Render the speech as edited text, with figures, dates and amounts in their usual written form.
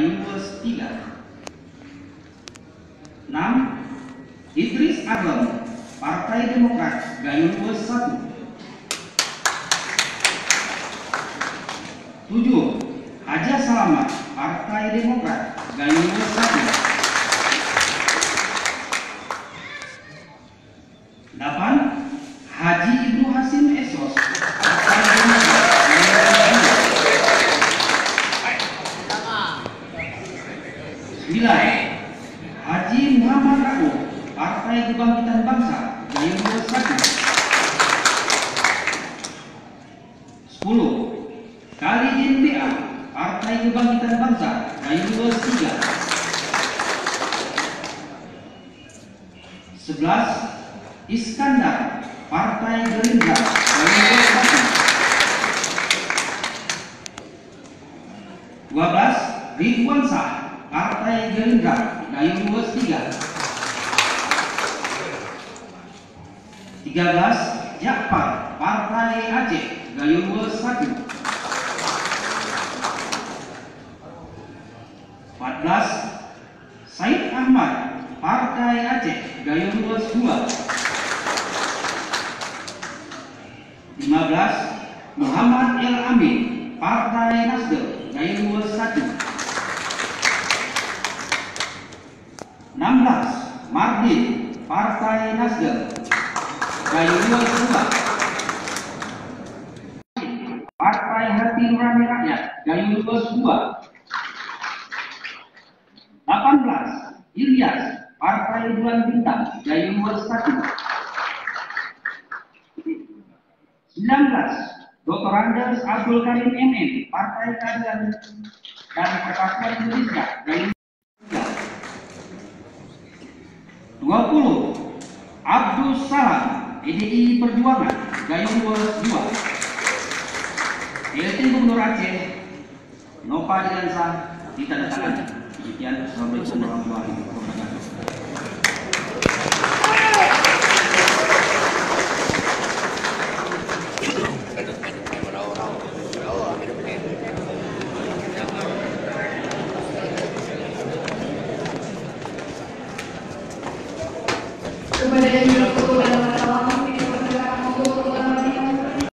Gayung Luas 3. 6. Idris Agam, Partai Demokrat, Gayung Luas 1. 7. Haja Salamat, Partai Demokrat, Gayung Luas 1. 8. Haji Ibnu Hasim Esos, Partai Demokrat, Gayung Luas 2. 9. Haji Muhammad Rauf, Partai Kebangkitan Bangsa, Gayung Luas 1. 10. Khalidin BA, Partai Kebangkitan Bangsa, Gayung Luas 3. 11. Iskandar, Partai Gerindra, Gayung Luas 1. 12. Ridwan Shah, Partai Gerindra, Gayung Luas 3. 13. Jakfar, Partai Aceh, Gayung Luas 1. 14. Said Ahmad, Partai Aceh, Gayung Luas 2. 15. Muhammad El Amin, Partai Nasdem, Gayung Luas 1. 16. Mardin, Partai Nasdem, Gayung Luas 2. Partai Hati Nurani Rakyat, Gayung Luas 2. 18. Ilyas, Partai Bulan Bintang, Gayung Luas 1. 19. Dr. Andes Abdul Karim MM, Partai Keadilan dan Persatuan Indonesia, Gayung Luas 3. 20. Abdul Salam, PDI Perjuangan, Gayung Luas 2. PLT Gubernur Aceh, Nova Dilansah, ditandatangani. Demikian, Assalamualaikum warahmatullahi wabarakatuh.